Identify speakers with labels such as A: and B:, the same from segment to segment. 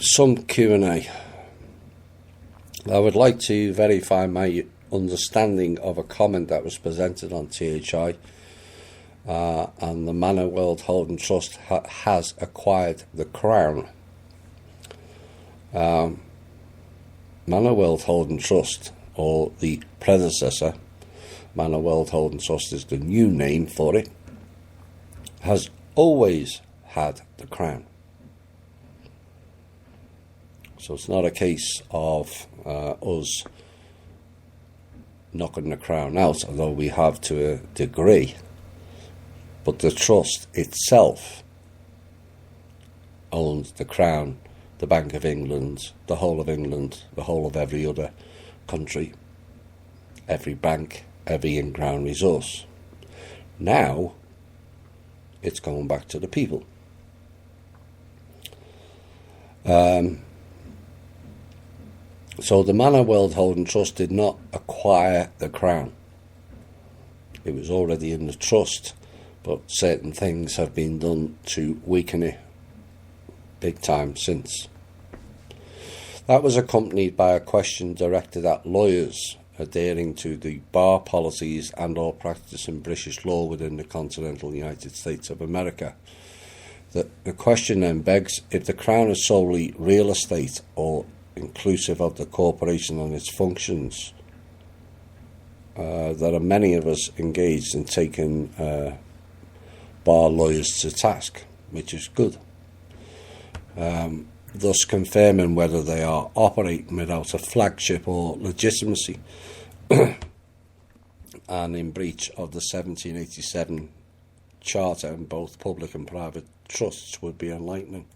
A: some Q&A. I would like to verify my understanding of a comment that was presented on THI, and the Manor World Holding Trust has acquired the Crown. Manor World Holding Trust, or the predecessor, Manor World Holding Trust is the new name for it, has always had the Crown. So it's not a case of us knocking the Crown out, although we have to a degree. But the trust itself owns the Crown, the Bank of England, the whole of England, the whole of every other country, every bank, every in-ground resource. Now, it's going back to the people. So the Manor World Holding Trust did not acquire the Crown. It was already in the trust, but certain things have been done to weaken it big time since. That was accompanied by a question directed at lawyers adhering to the bar policies and or practice in British law within the continental United States of America. The question then begs, if the Crown is solely real estate or inclusive of the corporation and its functions, there are many of us engaged in taking bar lawyers to task, which is good, thus confirming whether they are operating without a flagship or legitimacy and in breach of the 1787 Charter, and both public and private trusts would be enlightening.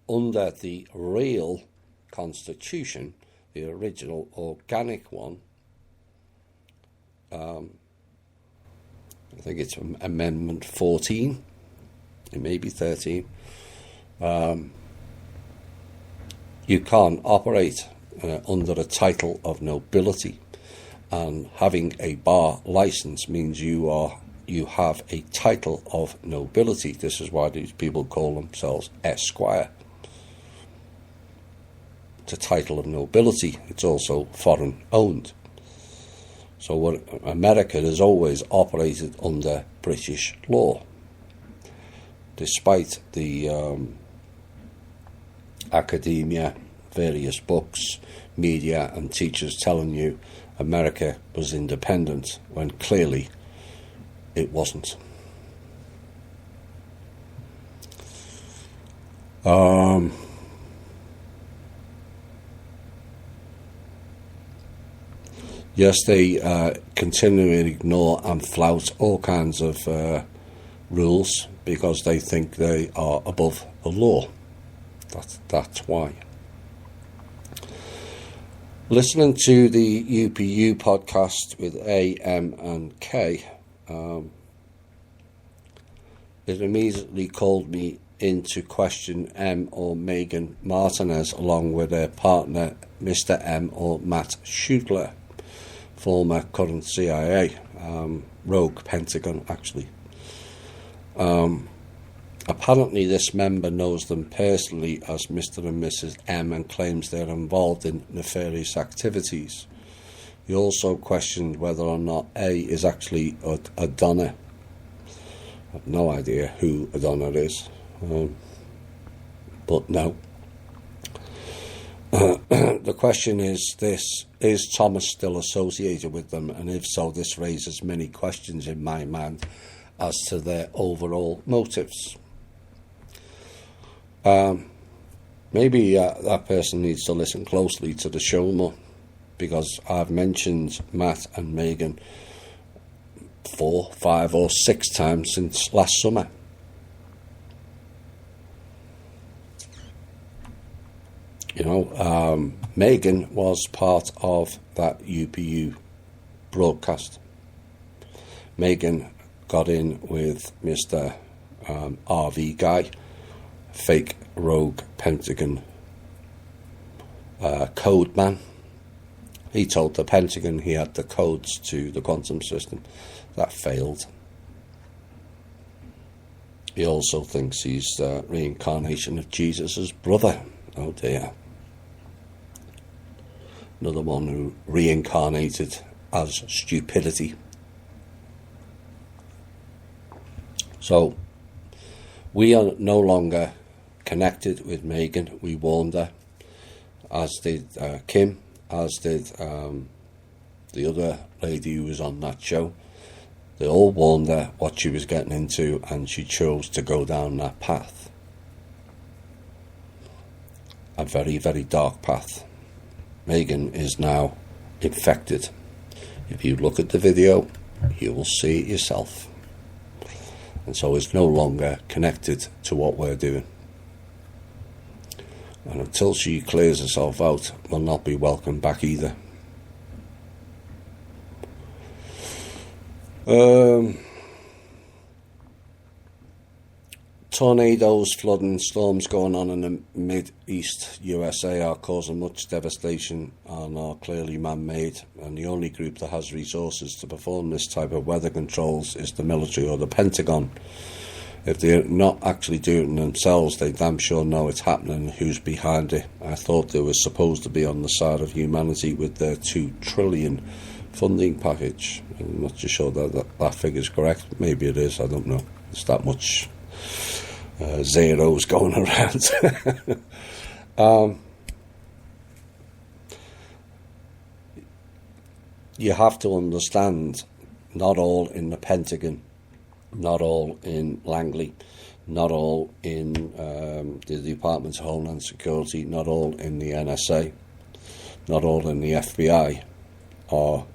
A: Under the real Constitution, the original organic one, I think it's Amendment 14, it may be 13, you can't operate under a title of nobility, and having a bar license means you have a title of nobility. This is why these people call themselves Esquire. It's a title of nobility. It's also foreign owned. So what America has always operated under British law, despite the academia, various books, media and teachers telling you America was independent when clearly it wasn't. Yes, they continually ignore and flout all kinds of rules because they think they are above the law. That's why. Listening to the UPU podcast with A, M and K, it immediately called me into question M or Megan Martinez along with their partner Mr. M or Matt Schutler, former current CIA, rogue Pentagon actually. Apparently this member knows them personally as Mr. and Mrs. M and claims they're involved in nefarious activities. He also questioned whether or not A is actually a Donna. I have no idea who a Donna is, but no. The question is this: is Thomas still associated with them? And if so, this raises many questions in my mind as to their overall motives. Maybe that person needs to listen closely to the show more, because I've mentioned Matt and Megan 4, 5 or 6 times since last summer. You know, Megan was part of that UPU broadcast. Megan got in with Mr. RV guy, fake rogue Pentagon code man. He told the Pentagon he had the codes to the quantum system. That failed. He also thinks he's the reincarnation of Jesus' brother. Oh dear. Another one who reincarnated as stupidity. So, we are no longer connected with Meghan. We warned her, as did Kim, as did the other lady who was on that show. They all warned her what she was getting into, and she chose to go down that path. A very, very dark path. Meghan is now infected. If you look at the video, you will see it yourself. And so it's no longer connected to what we're doing. And until she clears herself out, will not be welcome back either. Tornadoes, flooding, storms going on in the mid-east USA are causing much devastation and are clearly man-made, and the only group that has resources to perform this type of weather controls is the military or the Pentagon. If they're not actually doing it themselves, they damn sure know it's happening and who's behind it. I thought they were supposed to be on the side of humanity with their $2 trillion funding package. I'm not too sure that figure's correct. Maybe it is, I don't know. It's that much zeros going around. You have to understand, not all in the Pentagon, not all in Langley, not all in the Department of Homeland Security, not all in the NSA, not all in the FBI are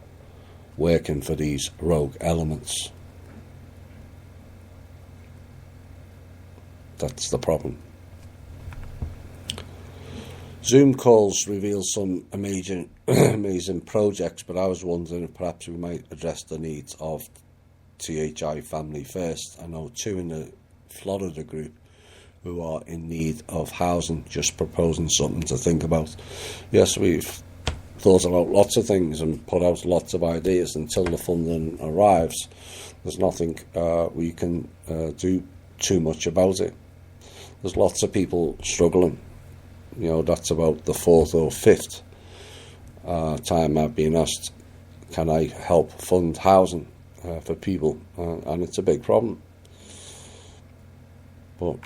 A: working for these rogue elements. That's the problem. Zoom calls reveal some amazing projects, but I was wondering if perhaps we might address the needs of THI family first. I know two in the Florida group who are in need of housing, just proposing something to think about. Yes, we've thought about lots of things and put out lots of ideas. Until the funding arrives, there's nothing we can do too much about it. There's lots of people struggling. You know, that's about the fourth or fifth time I've been asked, can I help fund housing for people? And it's a big problem. But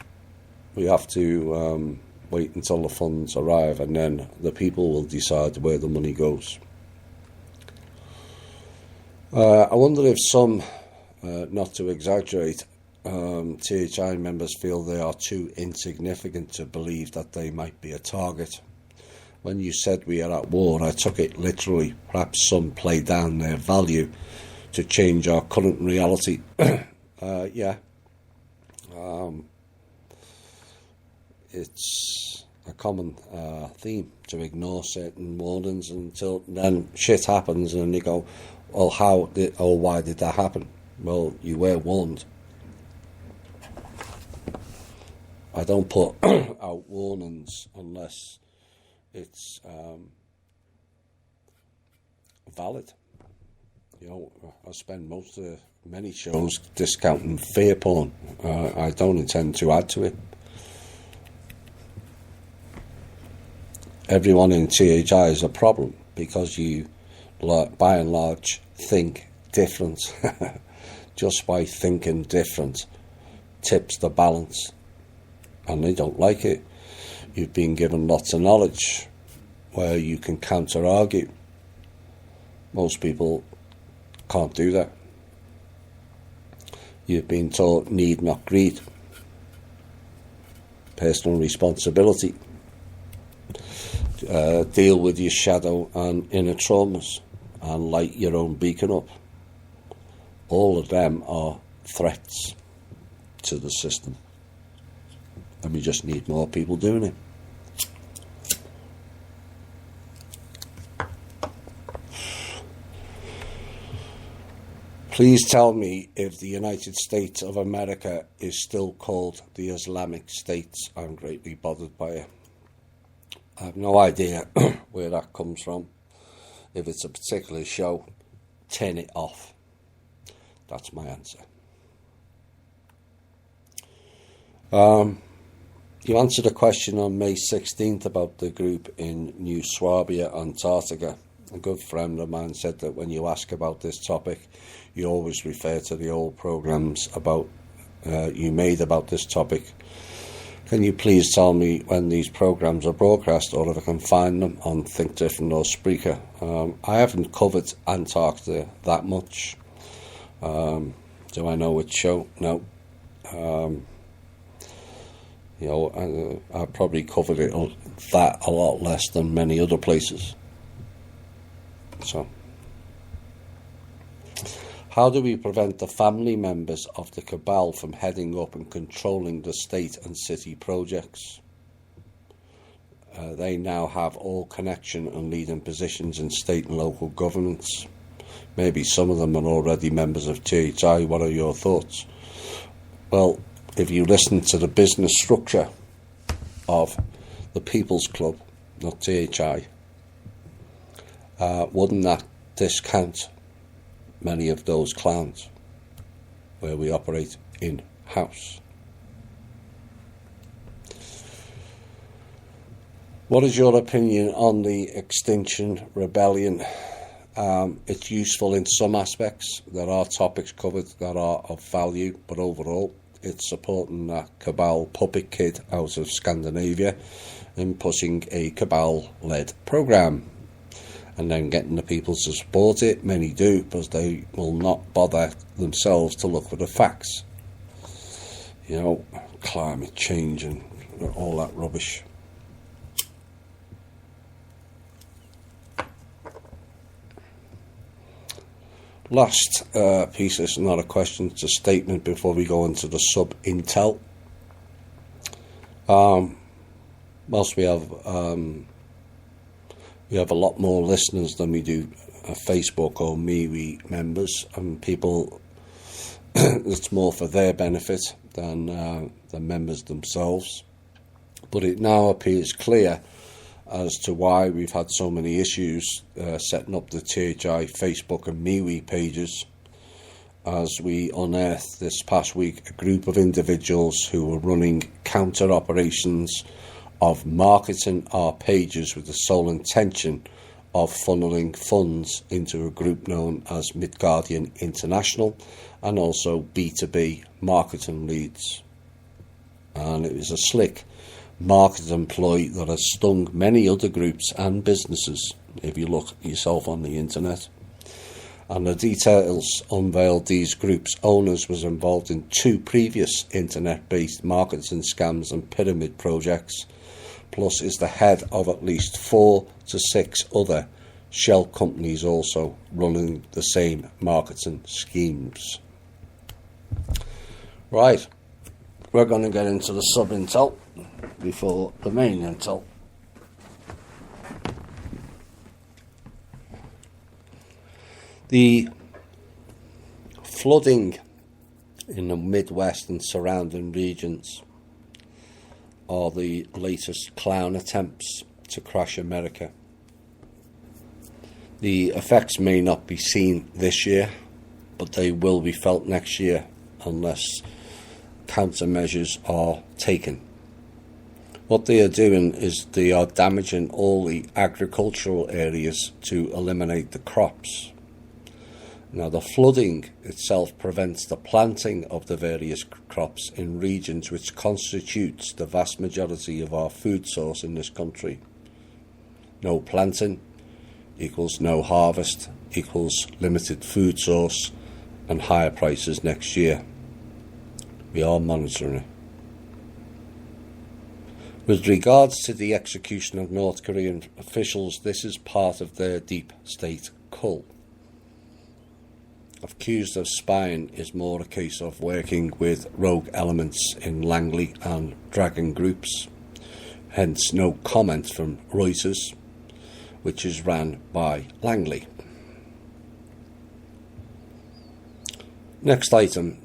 A: we have to wait until the funds arrive, and then the people will decide where the money goes. I wonder if some, not to exaggerate, THI members feel they are too insignificant to believe that they might be a target. When you said we are at war, I took it literally. Perhaps some play down their value to change our current reality. Yeah. It's a common theme to ignore certain warnings until then shit happens and you go, well, why did that happen? Well, you were warned. I don't put out warnings unless it's valid. You know, I spend many shows discounting fear porn. I don't intend to add to it. Everyone in THI is a problem because you, by and large, think different. Just by thinking different tips the balance. And they don't like it. You've been given lots of knowledge where you can counter-argue. Most people can't do that. You've been taught need, not greed. Personal responsibility. Deal with your shadow and inner traumas and light your own beacon up. All of them are threats to the system. And we just need more people doing it. Please tell me if the United States of America is still called the Islamic States. I'm greatly bothered by it. I have no idea where that comes from. If it's a particular show, turn it off. That's my answer. You answered a question on May 16th about the group in New Swabia, Antarctica. A good friend of mine said that when you ask about this topic, you always refer to the old programmes about you made about this topic. Can you please tell me when these programmes are broadcast, or if I can find them on Think Different or Spreaker? I haven't covered Antarctica that much. Do I know which show? No. I probably covered it a lot less than many other places. So, how do we prevent the family members of the cabal from heading up and controlling the state and city projects? They now have all connection and leading positions in state and local governments. Maybe some of them are already members of THI. What are your thoughts? Well, if you listen to the business structure of the People's Club, not THI, wouldn't that discount many of those clans where we operate in-house? What is your opinion on the Extinction Rebellion? It's useful in some aspects. There are topics covered that are of value, but overall it's supporting that cabal puppet kid out of Scandinavia and pushing a cabal-led programme, and then getting the people to support it. Many do, but they will not bother themselves to look for the facts. Climate change and all that rubbish. Last piece is not a question, it's a statement before we go into the sub-intel. Whilst we have a lot more listeners than we do Facebook or MeWe members, and people, it's more for their benefit than the members themselves. But it now appears clear as to why we've had so many issues setting up the THI Facebook and MeWe pages, as we unearthed this past week a group of individuals who were running counter operations of marketing our pages with the sole intention of funneling funds into a group known as Midgardian International, and also B2B marketing leads. And it was a slick marketing ploy that has stung many other groups and businesses, if you look yourself on the internet. And the details unveiled these groups' owners was involved in 2 previous internet-based marketing scams and pyramid projects, plus is the head of at least 4 to 6 other shell companies also running the same marketing schemes. Right, we're going to get into the sub-intel before the main intel. The flooding in the Midwest and surrounding regions are the latest clown attempts to crash America. The effects may not be seen this year, but they will be felt next year unless countermeasures are taken. What they are doing is they are damaging all the agricultural areas to eliminate the crops. Now, the flooding itself prevents the planting of the various crops in regions which constitutes the vast majority of our food source in this country. No planting equals no harvest, equals limited food source and higher prices next year. We are monitoring it. With regards to the execution of North Korean officials, this is part of their deep state cult. Accused of spying is more a case of working with rogue elements in Langley and Dragon groups, hence no comment from Reuters, which is ran by Langley. Next item,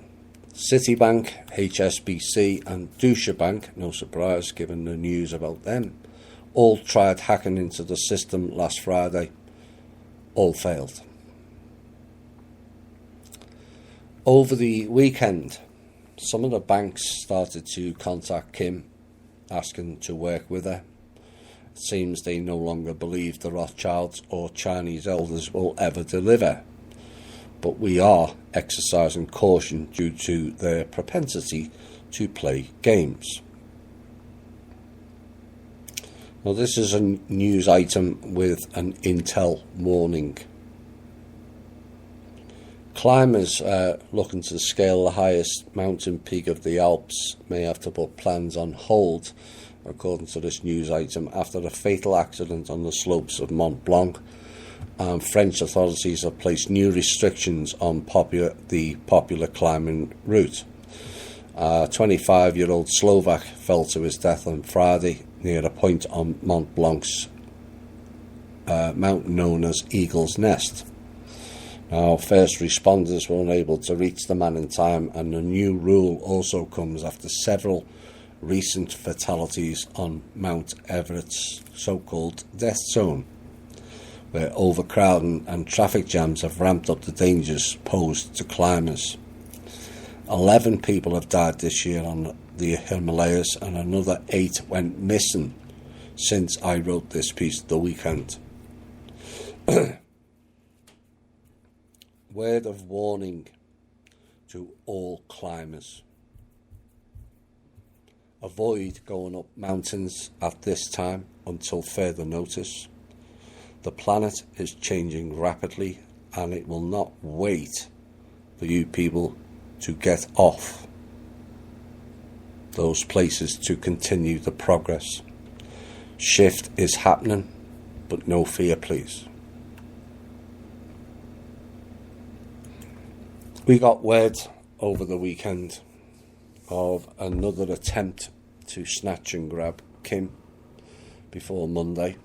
A: Citibank, HSBC and Deutsche Bank, no surprise given the news about them, all tried hacking into the system last Friday, all failed. Over the weekend, Some of the banks started to contact Kim, asking to work with her. It seems they no longer believe the Rothschilds or Chinese elders will ever deliver, but we are exercising caution due to their propensity to play games. Now, this is a news item with an Intel warning. Climbers looking to scale the highest mountain peak of the Alps may have to put plans on hold, according to this news item, after a fatal accident on the slopes of Mont Blanc. French authorities have placed new restrictions on the popular climbing route. A 25-year-old Slovak fell to his death on Friday near a point on Mont Blanc's mountain known as Eagle's Nest. Now, first responders were unable to reach the man in time, and the new rule also comes after several recent fatalities on Mount Everest's so-called death zone, where overcrowding and traffic jams have ramped up the dangers posed to climbers. 11 people have died this year on the Himalayas, and another 8 went missing since I wrote this piece the weekend. Word of warning to all climbers. Avoid going up mountains at this time until further notice. The planet is changing rapidly, and it will not wait for you people to get off those places to continue the progress. Shift is happening, but no fear, please. We got word over the weekend of another attempt to snatch and grab Kim before Monday,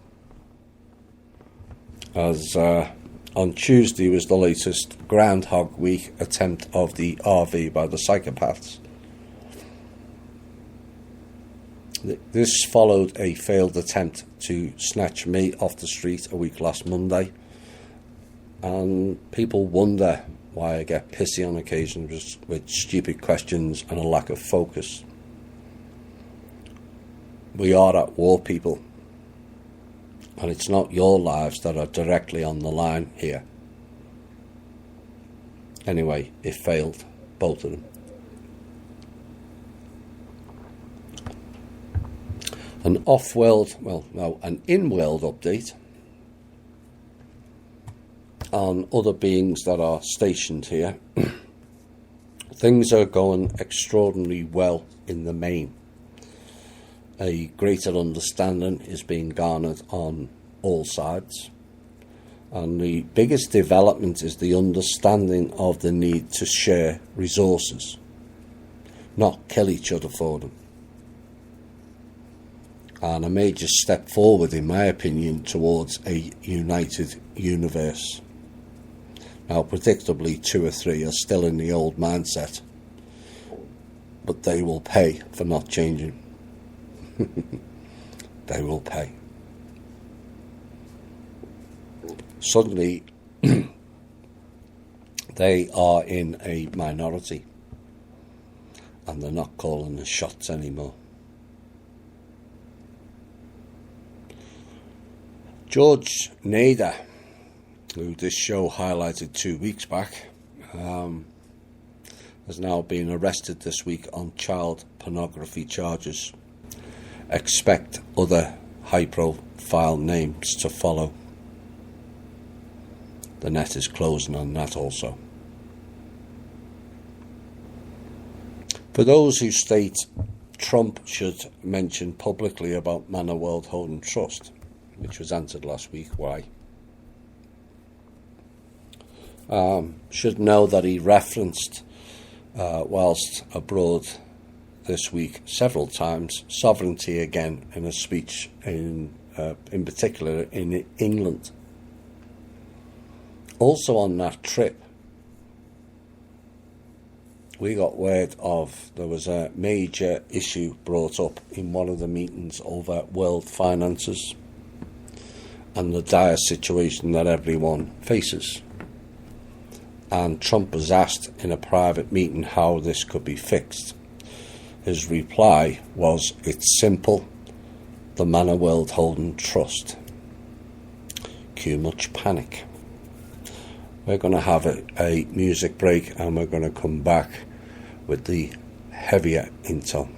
A: as on Tuesday was the latest Groundhog Week attempt of the RV by the psychopaths. This followed a failed attempt to snatch me off the street a week last Monday, and people wonder why I get pissy on occasion with stupid questions and a lack of focus. We are at war, people, and it's not your lives that are directly on the line here. Anyway, it failed, both of them. An an in-world update on other beings that are stationed here. Things are going extraordinarily well in the main. A greater understanding is being garnered on all sides, and the biggest development is the understanding of the need to share resources, not kill each other for them. And a major step forward, in my opinion, towards a united universe. Now, predictably, 2 or 3 are still in the old mindset, but they will pay for not changing. They will pay. Suddenly, they are in a minority, and they're not calling the shots anymore. George Nader, who this show highlighted 2 weeks back, has now been arrested this week on child pornography charges. Expect other high-profile names to follow. The net is closing on that also. For those who state Trump should mention publicly about Manor World Holding Trust, which was answered last week, why? Should know that he referenced, whilst abroad this week, several times, sovereignty again in a speech in particular in England. Also on that trip, we got word of there was a major issue brought up in one of the meetings over world finances and the dire situation that everyone faces. and Trump was asked in a private meeting how this could be fixed. His reply was, "It's simple, the Manor World Holding Trust." Cue much panic. We're going to have a music break and we're going to come back with the heavier intel.